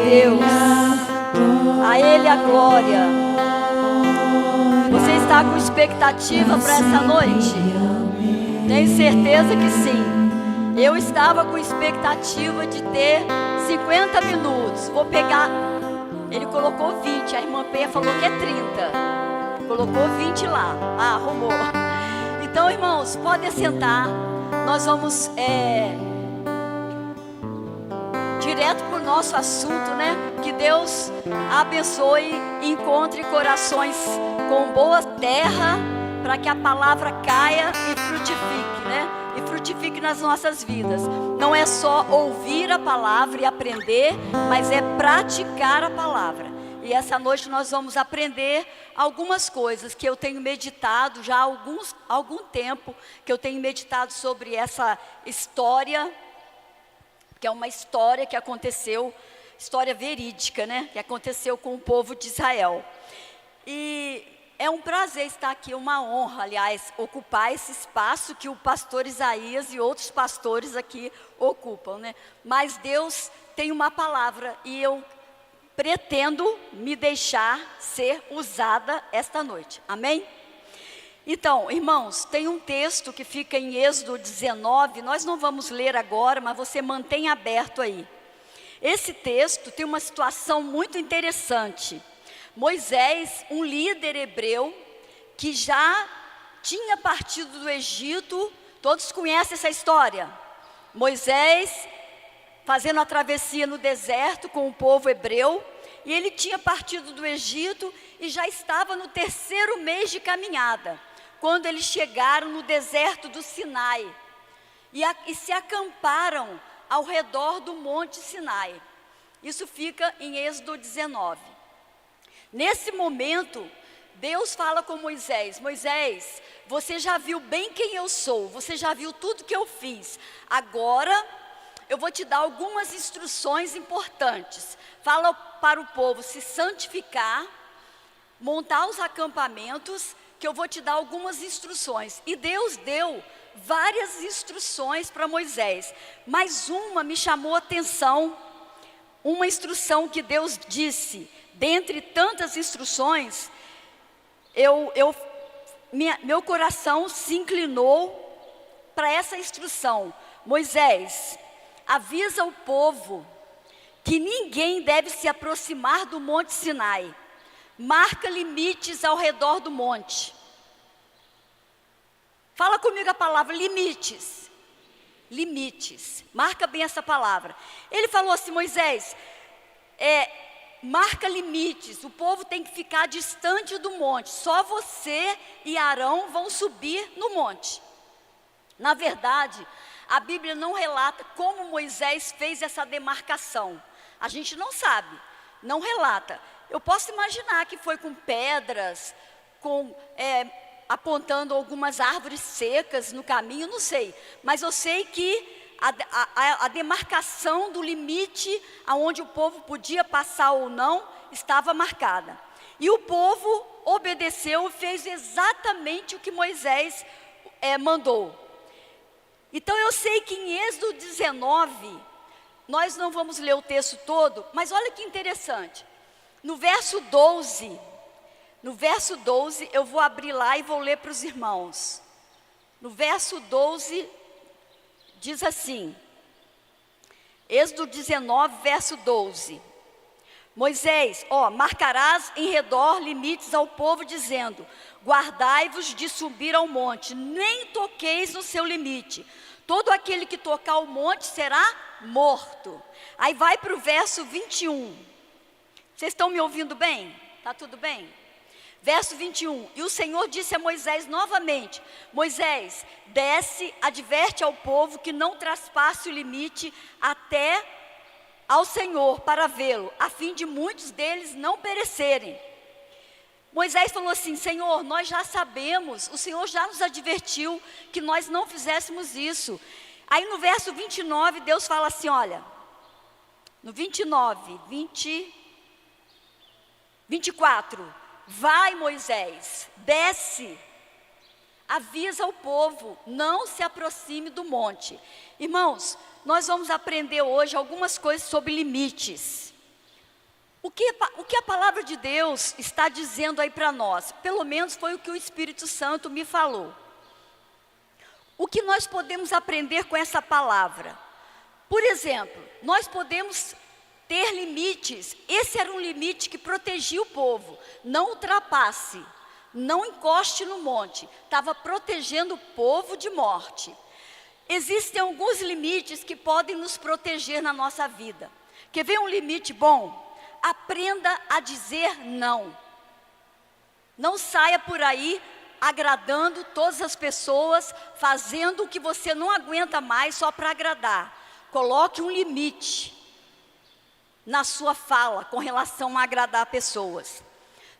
Deus. A Ele a glória. Você está com expectativa para essa noite? Tenho certeza que sim. Eu estava com expectativa de ter 50 minutos. Vou pegar. Ele colocou 20. A irmã Penha falou que é 30. Colocou 20 lá. Ah, arrumou. Então, irmãos, podem sentar. Nós vamos direto para o nosso assunto, né? Que Deus abençoe e encontre corações com boa terra, para que a palavra caia e frutifique, né? E frutifique nas nossas vidas. Não é só ouvir a palavra e aprender, mas é praticar a palavra. E essa noite nós vamos aprender algumas coisas que eu tenho meditado já há algum tempo, que eu tenho meditado sobre essa história, que é uma história que aconteceu, história verídica, né? Que aconteceu com o povo de Israel. E é um prazer estar aqui, uma honra, aliás, ocupar esse espaço que o pastor Isaías e outros pastores aqui ocupam, né? Mas Deus tem uma palavra e eu pretendo me deixar ser usada esta noite. Amém? Então, irmãos, tem um texto que fica em Êxodo 19, nós não vamos ler agora, mas você mantém aberto aí. Esse texto tem uma situação muito interessante. Moisés, um líder hebreu, que já tinha partido do Egito, todos conhecem essa história. Moisés fazendo a travessia no deserto com o povo hebreu, e ele tinha partido do Egito e já estava no 3º mês de caminhada, quando eles chegaram no deserto do Sinai, e se acamparam ao redor do Monte Sinai. Isso fica em Êxodo 19. Nesse momento, Deus fala com Moisés: Moisés, você já viu bem quem eu sou, você já viu tudo que eu fiz. Agora, eu vou te dar algumas instruções importantes. Fala para o povo se santificar, montar os acampamentos, que eu vou te dar algumas instruções. E Deus deu várias instruções para Moisés, mas uma me chamou a atenção, uma instrução que Deus disse. Dentre tantas instruções, meu coração se inclinou para essa instrução. Moisés, avisa o povo que ninguém deve se aproximar do Monte Sinai. Marca limites ao redor do monte. Fala comigo a palavra limites. Limites. Marca bem essa palavra. Ele falou assim: Moisés, marca limites. O povo tem que ficar distante do monte. Só você e Arão vão subir no monte. Na verdade, a Bíblia não relata como Moisés fez essa demarcação. A gente não sabe, não relata. Eu posso imaginar que foi com pedras, apontando algumas árvores secas no caminho, não sei. Mas eu sei que a demarcação do limite aonde o povo podia passar ou não estava marcada. E o povo obedeceu e fez exatamente o que Moisés mandou. Então eu sei que em Êxodo 19, nós não vamos ler o texto todo, mas olha que interessante. No verso 12, eu vou abrir lá e vou ler para os irmãos. No verso 12, diz assim, Êxodo 19, verso 12. Moisés, marcarás em redor limites ao povo, dizendo: guardai-vos de subir ao monte, nem toqueis no seu limite. Todo aquele que tocar o monte será morto. Aí vai para o verso 21. Vocês estão me ouvindo bem? Está tudo bem? Verso 21. E o Senhor disse a Moisés novamente: Moisés, desce, adverte ao povo que não traspasse o limite até ao Senhor para vê-lo, a fim de muitos deles não perecerem. Moisés falou assim: Senhor, nós já sabemos, o Senhor já nos advertiu que nós não fizéssemos isso. Aí no verso 29, Deus fala assim, olha, no 24, vai Moisés, desce, avisa o povo, não se aproxime do monte. Irmãos, nós vamos aprender hoje algumas coisas sobre limites. O que a palavra de Deus está dizendo aí para nós? Pelo menos foi o que o Espírito Santo me falou. O que nós podemos aprender com essa palavra? Por exemplo, nós podemos ter limites. Esse era um limite que protegia o povo. Não ultrapasse, não encoste no monte. Estava protegendo o povo de morte. Existem alguns limites que podem nos proteger na nossa vida. Quer ver um limite bom? Aprenda a dizer não. Não saia por aí agradando todas as pessoas, fazendo o que você não aguenta mais só para agradar. Coloque um limite na sua fala com relação a agradar pessoas.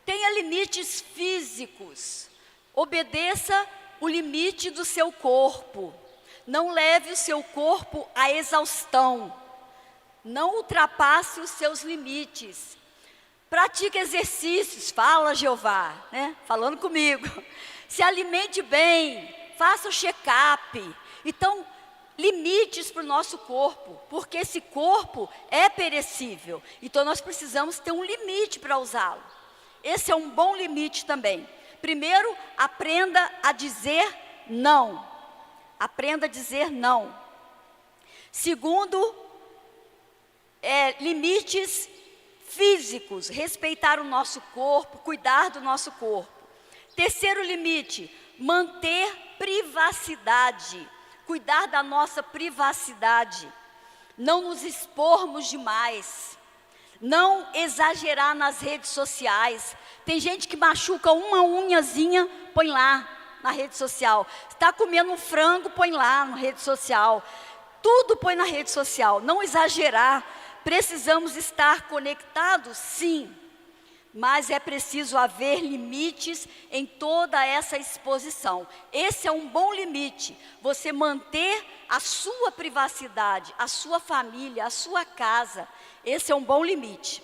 Tenha limites físicos. Obedeça o limite do seu corpo. Não leve o seu corpo à exaustão. Não ultrapasse os seus limites. Pratique exercícios, fala Jeová, né? Falando comigo. Se alimente bem, faça o check-up. Então, limites para o nosso corpo, porque esse corpo é perecível. Então, nós precisamos ter um limite para usá-lo. Esse é um bom limite também. Primeiro, aprenda a dizer não. Aprenda a dizer não. Segundo, limites físicos, respeitar o nosso corpo, cuidar do nosso corpo. Terceiro limite, manter privacidade, cuidar da nossa privacidade, não nos expormos demais, não exagerar nas redes sociais. Tem gente que machuca uma unhazinha, põe lá na rede social. Está comendo um frango, põe lá na rede social. Tudo põe na rede social, não exagerar. Precisamos estar conectados, sim, mas é preciso haver limites em toda essa exposição. Esse é um bom limite, você manter a sua privacidade, a sua família, a sua casa. Esse é um bom limite.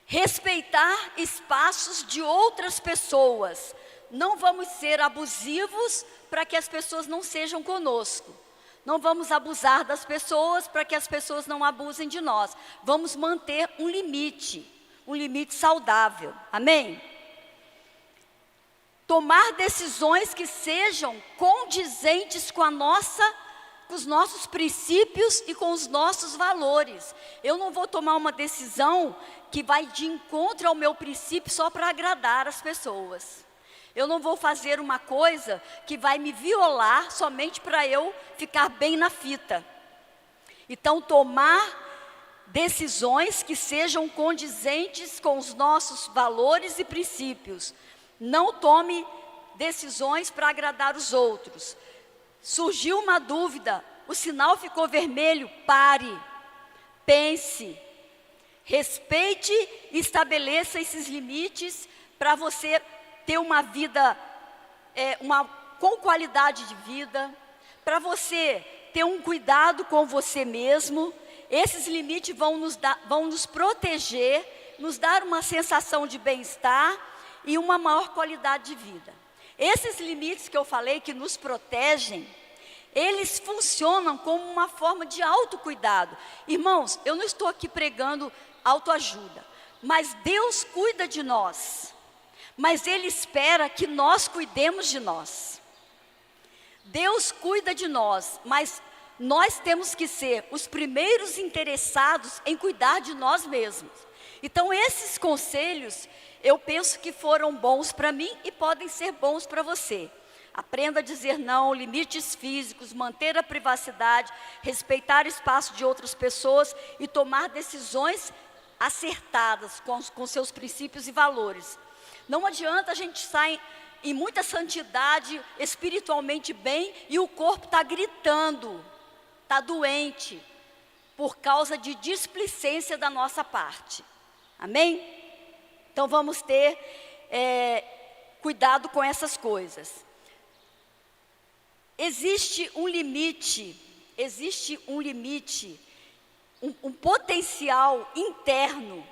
Respeitar espaços de outras pessoas. Não vamos ser abusivos para que as pessoas não sejam conosco. Não vamos abusar das pessoas para que as pessoas não abusem de nós. Vamos manter um limite saudável. Amém? Tomar decisões que sejam condizentes com os nossos princípios e com os nossos valores. Eu não vou tomar uma decisão que vai de encontro ao meu princípio só para agradar as pessoas. Eu não vou fazer uma coisa que vai me violar somente para eu ficar bem na fita. Então, tomar decisões que sejam condizentes com os nossos valores e princípios. Não tome decisões para agradar os outros. Surgiu uma dúvida, o sinal ficou vermelho, pare, pense, respeite e estabeleça esses limites para você ter uma vida com qualidade de vida, para você ter um cuidado com você mesmo. Esses limites vão nos proteger, nos dar uma sensação de bem-estar e uma maior qualidade de vida. Esses limites que eu falei que nos protegem, eles funcionam como uma forma de autocuidado. Irmãos, eu não estou aqui pregando autoajuda, mas Deus cuida de nós. Mas Ele espera que nós cuidemos de nós. Deus cuida de nós, mas nós temos que ser os primeiros interessados em cuidar de nós mesmos. Então, esses conselhos, eu penso que foram bons para mim e podem ser bons para você. Aprenda a dizer não, limites físicos, manter a privacidade, respeitar o espaço de outras pessoas e tomar decisões acertadas com seus princípios e valores. Não adianta a gente estar em muita santidade, espiritualmente bem, e o corpo está gritando, está doente, por causa de displicência da nossa parte. Amém? Então vamos ter cuidado com essas coisas. Existe um limite, um potencial interno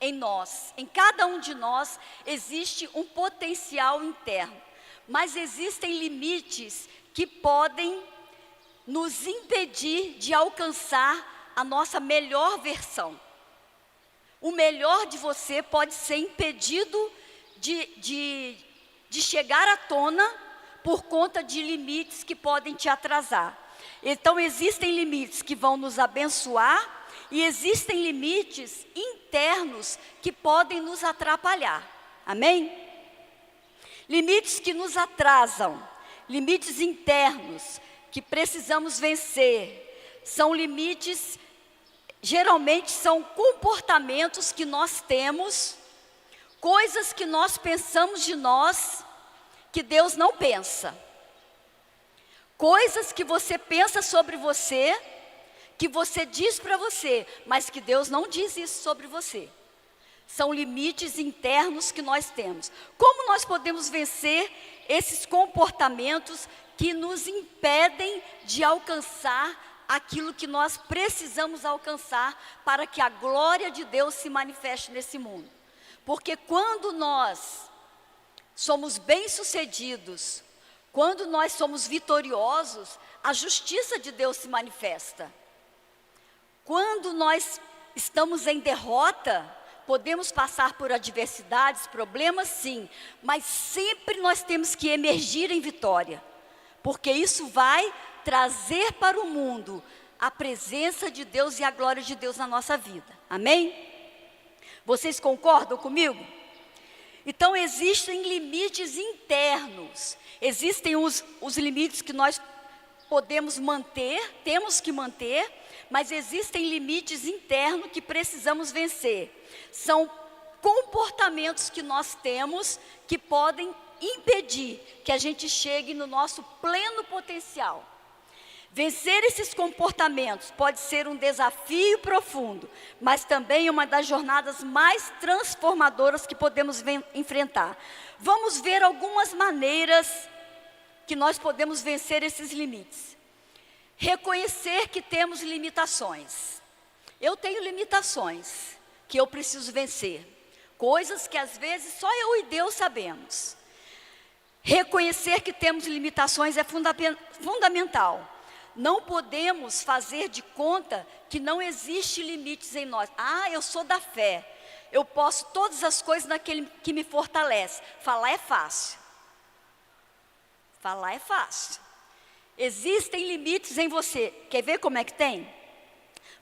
em nós. Em cada um de nós existe um potencial interno, mas existem limites que podem nos impedir de alcançar a nossa melhor versão. o melhor de você pode ser impedido de chegar à tona por conta de limites que podem te atrasar. Então, existem limites que vão nos abençoar e existem limites internos que podem nos atrapalhar. Amém? Limites que nos atrasam, limites internos que precisamos vencer, são limites, geralmente são comportamentos que nós temos, coisas que nós pensamos de nós, que Deus não pensa. Coisas que você pensa sobre você, que você diz para você, mas que Deus não diz isso sobre você. São limites internos que nós temos. Como nós podemos vencer esses comportamentos que nos impedem de alcançar aquilo que nós precisamos alcançar para que a glória de Deus se manifeste nesse mundo? Porque quando nós somos bem-sucedidos, quando nós somos vitoriosos, a justiça de Deus se manifesta. Quando nós estamos em derrota, podemos passar por adversidades, problemas, sim, mas sempre nós temos que emergir em vitória, porque isso vai trazer para o mundo a presença de Deus e a glória de Deus na nossa vida. Amém? Vocês concordam comigo? Então, existem limites internos, existem os limites que nós podemos manter, temos que manter, mas existem limites internos que precisamos vencer. São comportamentos que nós temos que podem impedir que a gente chegue no nosso pleno potencial. Vencer esses comportamentos pode ser um desafio profundo, mas também uma das jornadas mais transformadoras que podemos enfrentar. Vamos ver algumas maneiras que nós podemos vencer esses limites. Reconhecer que temos limitações. Eu tenho limitações que eu preciso vencer. Coisas que às vezes só eu e Deus sabemos. Reconhecer que temos limitações é fundamental. Não podemos fazer de conta que não existe limites em nós. Ah, eu sou da fé. Eu posso todas as coisas naquele que me fortalece. Falar é fácil. Falar é fácil. Existem limites em você. Quer ver como é que tem?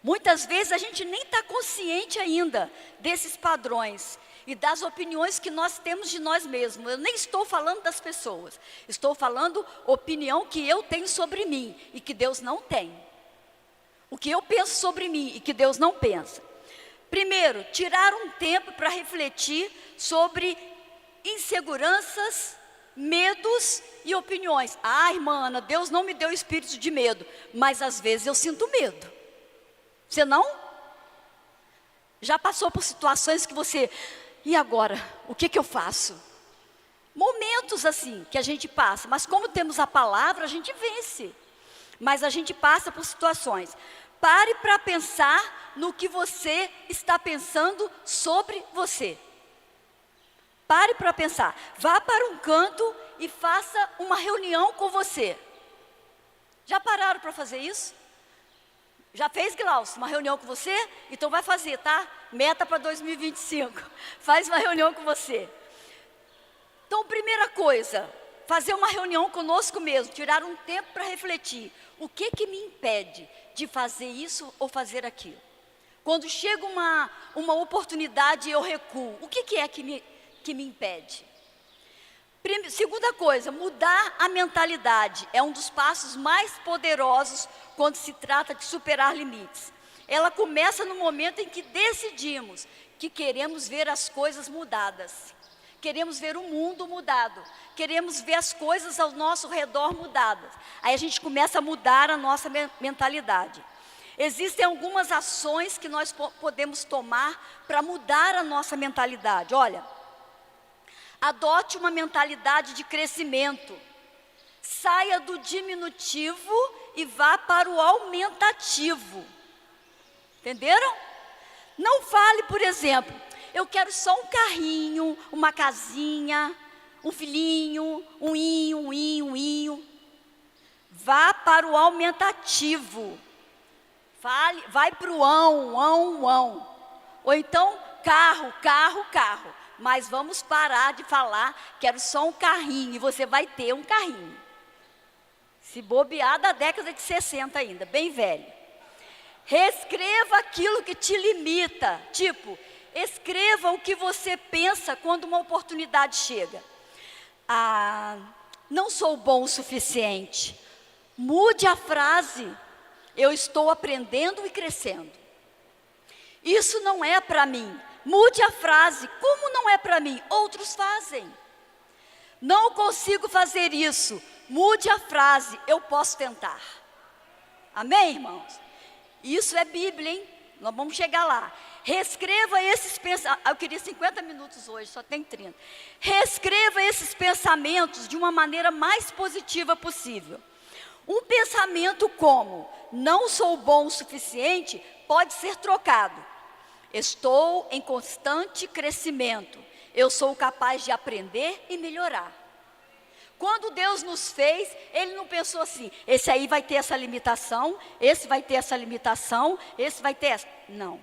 Muitas vezes a gente nem está consciente ainda desses padrões e das opiniões que nós temos de nós mesmos. Eu nem estou falando das pessoas. Estou falando opinião que eu tenho sobre mim e que Deus não tem. O que eu penso sobre mim e que Deus não pensa. Primeiro, tirar um tempo para refletir sobre inseguranças, medos e opiniões. Ah, irmã Ana, Deus não me deu espírito de medo, mas às vezes eu sinto medo. Você não? Já passou por situações que você... E agora? O que eu faço? Momentos assim que a gente passa, mas como temos a palavra, a gente vence. Mas a gente passa por situações. Pare para pensar no que você está pensando sobre você. Pare para pensar. Vá para um canto e faça uma reunião com você. Já pararam para fazer isso? Já fez, Glaucio, uma reunião com você? Então vai fazer, tá? Meta para 2025. Faz uma reunião com você. Então, primeira coisa, fazer uma reunião conosco mesmo, tirar um tempo para refletir. O que me impede de fazer isso ou fazer aquilo? Quando chega uma oportunidade, eu recuo. O que é que me impede? Segunda coisa, mudar a mentalidade. É um dos passos mais poderosos quando se trata de superar limites. Ela começa no momento em que decidimos que queremos ver as coisas mudadas. Queremos ver o mundo mudado. Queremos ver as coisas ao nosso redor mudadas. Aí a gente começa a mudar a nossa mentalidade. Existem algumas ações que nós podemos tomar para mudar a nossa mentalidade. Olha, adote uma mentalidade de crescimento. Saia do diminutivo e vá para o aumentativo. Entenderam? Não fale, por exemplo, eu quero só um carrinho, uma casinha, um filhinho, um inho. Vá para o aumentativo. Vai para o ão. Ou então, carro, carro, carro. Mas vamos parar de falar, quero só um carrinho, e você vai ter um carrinho. Se bobear da década de 60 ainda, bem velho. Reescreva aquilo que te limita. Tipo, escreva o que você pensa quando uma oportunidade chega. Não sou bom o suficiente. Mude a frase. Eu estou aprendendo e crescendo. Isso não é para mim. Mude a frase. Como não é para mim? Outros fazem. Não consigo fazer isso. Mude a frase. Eu posso tentar. Amém, irmãos? Isso é Bíblia, hein? Nós vamos chegar lá. Reescreva esses pensamentos. Eu queria 50 minutos hoje, só tem 30. Reescreva esses pensamentos de uma maneira mais positiva possível. Um pensamento como, não sou bom o suficiente, pode ser trocado. Estou em constante crescimento. Eu sou capaz de aprender e melhorar. Quando Deus nos fez, Ele não pensou assim, esse aí vai ter essa limitação, esse vai ter essa limitação, esse vai ter essa. Não.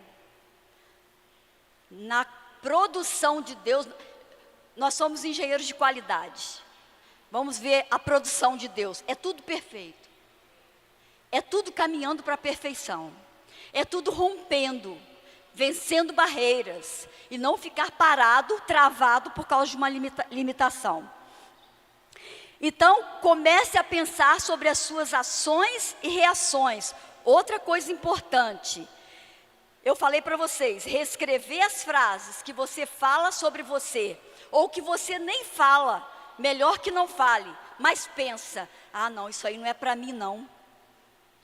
Na produção de Deus, nós somos engenheiros de qualidade. Vamos ver a produção de Deus. É tudo perfeito. É tudo caminhando para a perfeição. É tudo rompendo, vencendo barreiras. E não ficar parado, travado por causa de uma limitação. Então, comece a pensar sobre as suas ações e reações. Outra coisa importante. Eu falei para vocês, reescrever as frases que você fala sobre você. Ou que você nem fala, melhor que não fale. Mas pensa, não, isso aí não é para mim não.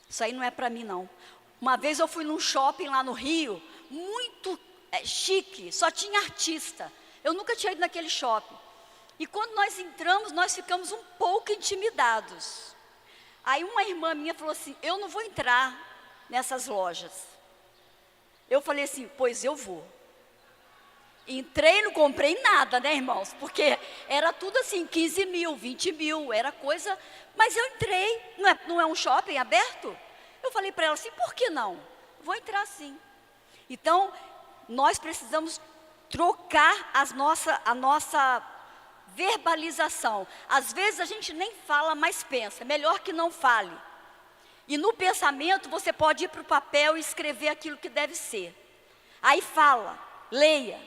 Isso aí não é para mim não. Uma vez eu fui num shopping lá no Rio, muito chique, só tinha artista. Eu nunca tinha ido naquele shopping. E quando nós entramos, nós ficamos um pouco intimidados. Aí uma irmã minha falou assim, eu não vou entrar nessas lojas. Eu falei assim, pois eu vou. Entrei, não comprei nada, né, irmãos? Porque era tudo assim, 15 mil, 20 mil, era coisa... Mas eu entrei, não é um shopping aberto? Eu falei para ela assim, por que não? Vou entrar sim. Então, nós precisamos trocar a nossa verbalização. Às vezes a gente nem fala, mas pensa. Melhor que não fale. E no pensamento você pode ir para o papel e escrever aquilo que deve ser. Aí fala, leia.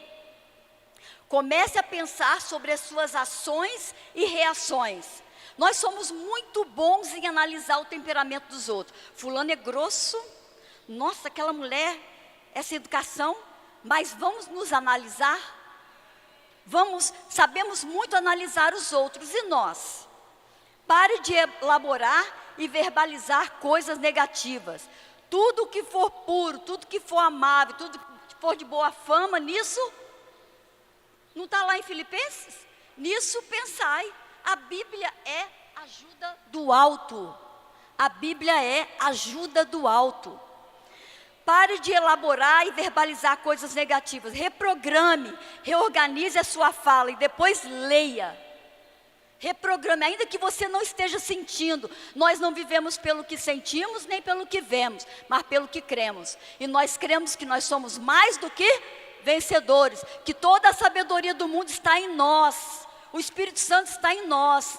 Comece a pensar sobre as suas ações e reações. Nós somos muito bons em analisar o temperamento dos outros. Fulano é grosso. Nossa, aquela mulher, essa educação. Mas vamos nos analisar? Sabemos muito analisar os outros e nós. Pare de elaborar e verbalizar coisas negativas. Tudo que for puro, tudo que for amável, tudo que for de boa fama, nisso, não está lá em Filipenses? Nisso pensai. A Bíblia é ajuda do alto. A Bíblia é ajuda do alto. Pare de elaborar e verbalizar coisas negativas. Reprograme, reorganize a sua fala e depois leia. Reprograme, ainda que você não esteja sentindo. Nós não vivemos pelo que sentimos, nem pelo que vemos, mas pelo que cremos. E nós cremos que nós somos mais do que vencedores. Que toda a sabedoria do mundo está em nós. O Espírito Santo está em nós.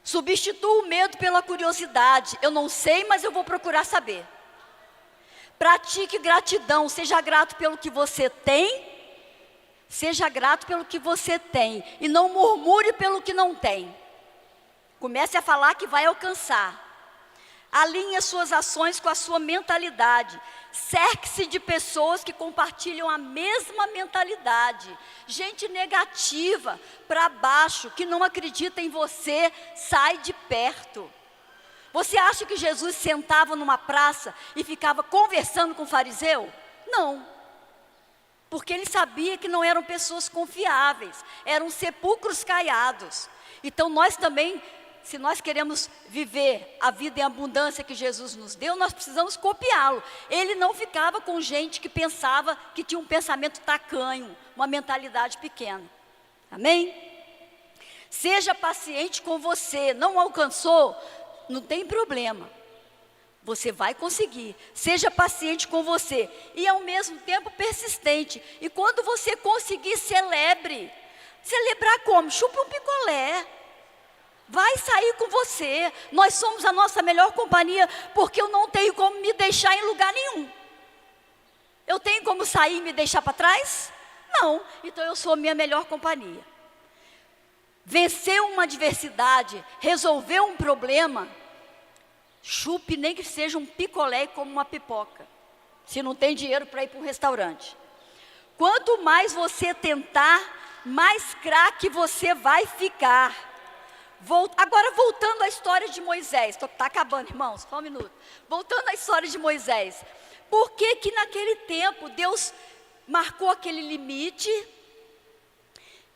Substitua o medo pela curiosidade. Eu não sei, mas eu vou procurar saber. Pratique gratidão, seja grato pelo que você tem, seja grato pelo que você tem, e não murmure pelo que não tem. Comece a falar que vai alcançar. Alinhe as suas ações com a sua mentalidade. Cerque-se de pessoas que compartilham a mesma mentalidade. Gente negativa, para baixo, que não acredita em você, sai de perto. Você acha que Jesus sentava numa praça e ficava conversando com o fariseu? Não. Porque ele sabia que não eram pessoas confiáveis, eram sepulcros caiados. Então nós também, se nós queremos viver a vida em abundância que Jesus nos deu, nós precisamos copiá-lo. Ele não ficava com gente que pensava, que tinha um pensamento tacanho, uma mentalidade pequena. Amém? Seja paciente com você, não alcançou? Não tem problema. Você vai conseguir. Seja paciente com você e ao mesmo tempo persistente. E quando você conseguir, celebre. Celebrar como? Chupe um picolé. Vai sair com você. Nós somos a nossa melhor companhia, porque eu não tenho como me deixar em lugar nenhum. Eu tenho como sair e me deixar para trás? Não. Então eu sou a minha melhor companhia. Vencer uma adversidade, resolver um problema, chupe nem que seja um picolé como uma pipoca, se não tem dinheiro para ir para um restaurante. Quanto mais você tentar, mais craque você vai ficar. Agora voltando à história de Moisés, está acabando, irmãos, só um minuto. Voltando à história de Moisés, por que que naquele tempo Deus marcou aquele limite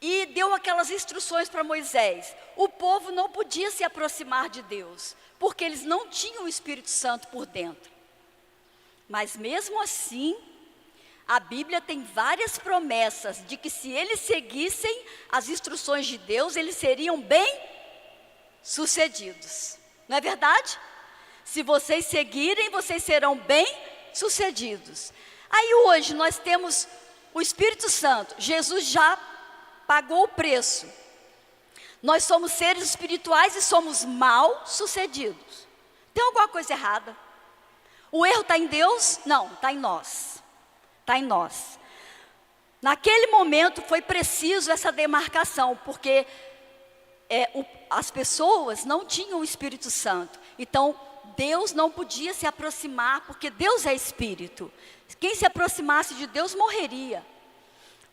e deu aquelas instruções para Moisés? O povo não podia se aproximar de Deus, porque eles não tinham o Espírito Santo por dentro. Mas mesmo assim, a Bíblia tem várias promessas de que se eles seguissem as instruções de Deus, eles seriam bem-sucedidos. Não é verdade? Se vocês seguirem, vocês serão bem-sucedidos. Aí hoje nós temos o Espírito Santo. Jesus já pagou o preço. Nós somos seres espirituais e somos mal-sucedidos. Tem alguma coisa errada? O erro está em Deus? Não, está em nós. Está em nós. Naquele momento foi preciso essa demarcação, porque as pessoas não tinham o Espírito Santo. Então, Deus não podia se aproximar, porque Deus é Espírito. Quem se aproximasse de Deus morreria.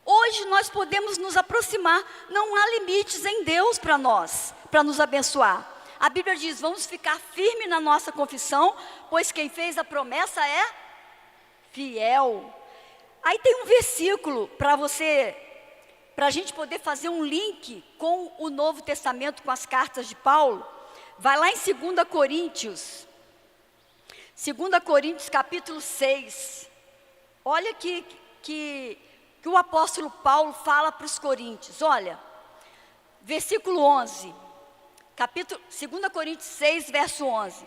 Hoje nós podemos nos aproximar, não há limites em Deus para nós, para nos abençoar. A Bíblia diz, vamos ficar firmes na nossa confissão, pois quem fez a promessa é fiel. Aí tem um versículo para a gente poder fazer um link com o Novo Testamento, com as cartas de Paulo. Vai lá em 2 Coríntios, 2 Coríntios capítulo 6. Olha que o apóstolo Paulo fala para os coríntios. Olha, versículo 11, 2 Coríntios 6, verso 11.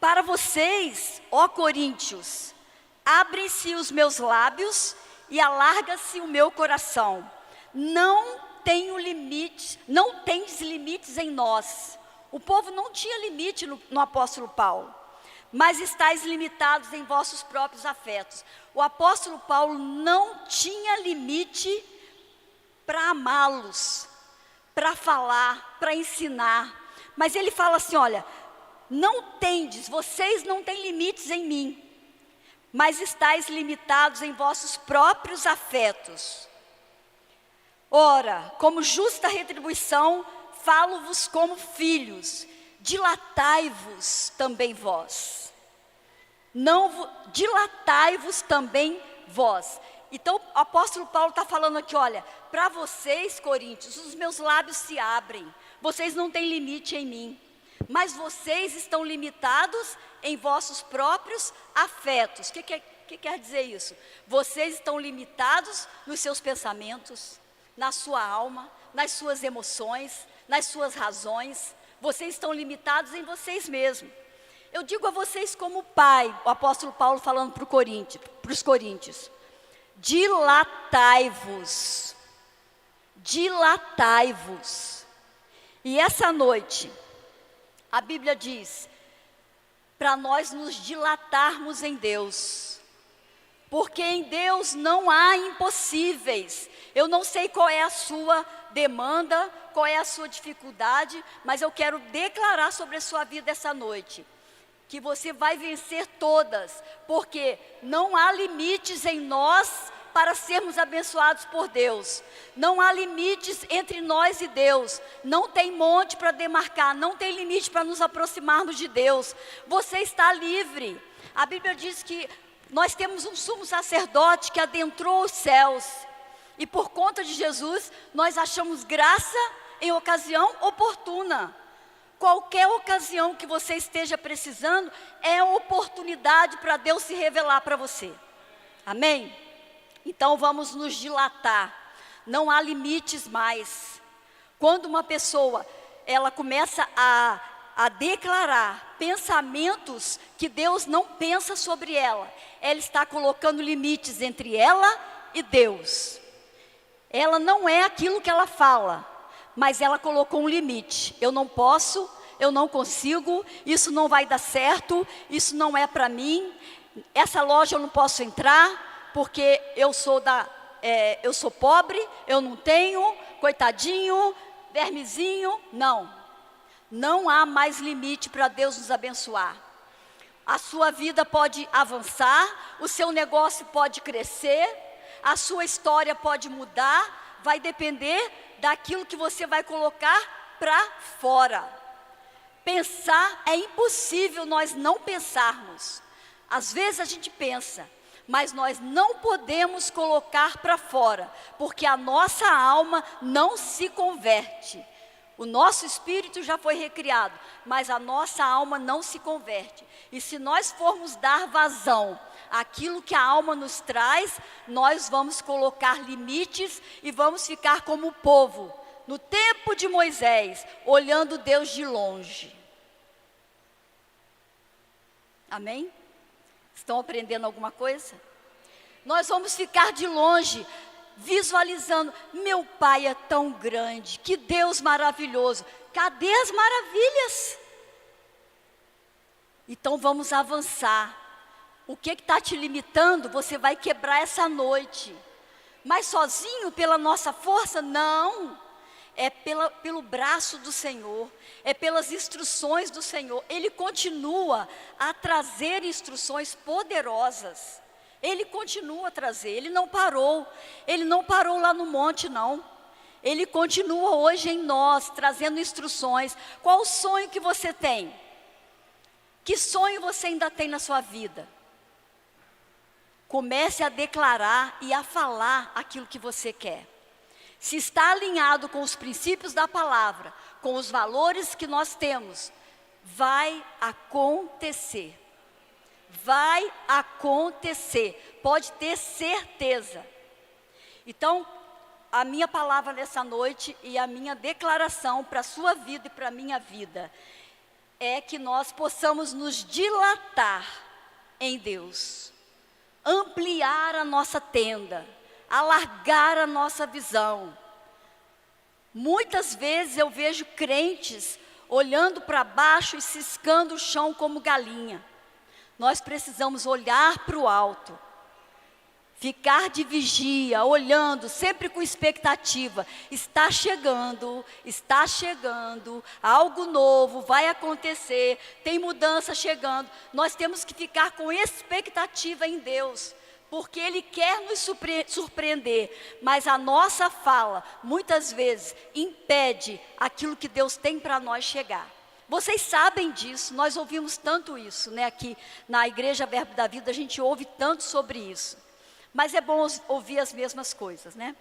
Para vocês, ó coríntios, abrem-se os meus lábios e alarga-se o meu coração. Não tenho limites, não tens limites em nós. O povo não tinha limite no apóstolo Paulo, mas estáis limitados em vossos próprios afetos. O apóstolo Paulo não tinha limite para amá-los, para falar, para ensinar. Mas ele fala assim, olha, vocês não têm limites em mim, mas estáis limitados em vossos próprios afetos. Ora, como justa retribuição, falo-vos como filhos, dilatai-vos também vós. Dilatai-vos também vós. Então, o apóstolo Paulo está falando aqui, olha, para vocês, coríntios, os meus lábios se abrem. Vocês não têm limite em mim, mas vocês estão limitados em vossos próprios afetos. O que quer dizer isso? Vocês estão limitados nos seus pensamentos, na sua alma, nas suas emoções, nas suas razões. Vocês estão limitados em vocês mesmos. Eu digo a vocês como pai, o apóstolo Paulo falando para os coríntios, dilatai-vos, dilatai-vos. E essa noite, a Bíblia diz, para nós nos dilatarmos em Deus, porque em Deus não há impossíveis. Eu não sei qual é a sua demanda, qual é a sua dificuldade, mas eu quero declarar sobre a sua vida essa noite, que você vai vencer todas, porque não há limites em nós para sermos abençoados por Deus. Não há limites entre nós e Deus. Não tem monte para demarcar, não tem limite para nos aproximarmos de Deus. Você está livre. A Bíblia diz que nós temos um sumo sacerdote que adentrou os céus. E por conta de Jesus, nós achamos graça em ocasião oportuna. Qualquer ocasião que você esteja precisando, é oportunidade para Deus se revelar para você. Amém? Então vamos nos dilatar. Não há limites mais. Quando uma pessoa, ela começa a a declarar pensamentos que Deus não pensa sobre ela. Ela está colocando limites entre ela e Deus. Ela não é aquilo que ela fala, mas ela colocou um limite. Eu não posso, eu não consigo, isso não vai dar certo, isso não é para mim, essa loja eu não posso entrar, porque eu sou pobre, eu não tenho, coitadinho, vermezinho. Não há mais limite para Deus nos abençoar. A sua vida pode avançar, o seu negócio pode crescer, a sua história pode mudar, vai depender daquilo que você vai colocar para fora. Pensar, é impossível nós não pensarmos. Às vezes a gente pensa, mas nós não podemos colocar para fora, porque a nossa alma não se converte. O nosso espírito já foi recriado, mas a nossa alma não se converte. E se nós formos dar vazão àquilo que a alma nos traz, nós vamos colocar limites e vamos ficar como o povo, no tempo de Moisés, olhando Deus de longe. Amém? Estão aprendendo alguma coisa? Nós vamos ficar de longe, visualizando, meu Pai é tão grande, que Deus maravilhoso. Cadê as maravilhas? Então vamos avançar. O que está te limitando, você vai quebrar essa noite. Mas sozinho, pela nossa força? Não. É pelo braço do Senhor, é pelas instruções do Senhor. Ele continua a trazer instruções poderosas. Ele continua a trazer, ele não parou lá no monte não. Ele continua hoje em nós, trazendo instruções. Qual o sonho que você tem? Que sonho você ainda tem na sua vida? Comece a declarar e a falar aquilo que você quer. Se está alinhado com os princípios da palavra, com os valores que nós temos, vai acontecer. Vai acontecer, pode ter certeza. Então, a minha palavra nessa noite e a minha declaração para a sua vida e para a minha vida é que nós possamos nos dilatar em Deus, ampliar a nossa tenda, alargar a nossa visão. Muitas vezes eu vejo crentes olhando para baixo e ciscando o chão como galinha. Nós precisamos olhar para o alto, ficar de vigia, olhando, sempre com expectativa. Está chegando, algo novo vai acontecer, tem mudança chegando. Nós temos que ficar com expectativa em Deus, porque Ele quer nos surpreender, mas a nossa fala, muitas vezes, impede aquilo que Deus tem para nós chegar. Vocês sabem disso, nós ouvimos tanto isso, né? Aqui na Igreja Verbo da Vida, a gente ouve tanto sobre isso. Mas é bom ouvir as mesmas coisas, né?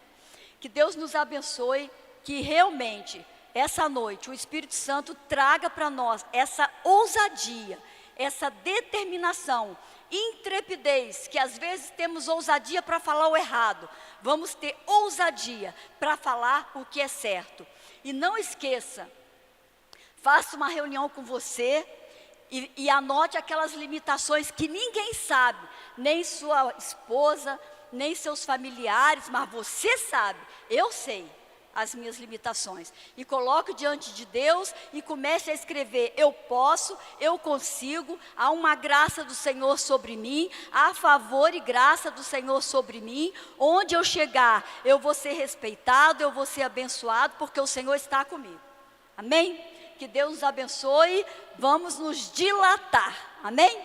Que Deus nos abençoe, que realmente, essa noite, o Espírito Santo traga para nós essa ousadia, essa determinação, intrepidez, que às vezes temos ousadia para falar o errado. Vamos ter ousadia para falar o que é certo. E não esqueça, faça uma reunião com você e anote aquelas limitações que ninguém sabe, nem sua esposa, nem seus familiares, mas você sabe, eu sei as minhas limitações. E coloque diante de Deus e comece a escrever: eu posso, eu consigo, há uma graça do Senhor sobre mim, há favor e graça do Senhor sobre mim. Onde eu chegar, eu vou ser respeitado, eu vou ser abençoado, porque o Senhor está comigo. Amém? Que Deus nos abençoe, vamos nos dilatar, amém?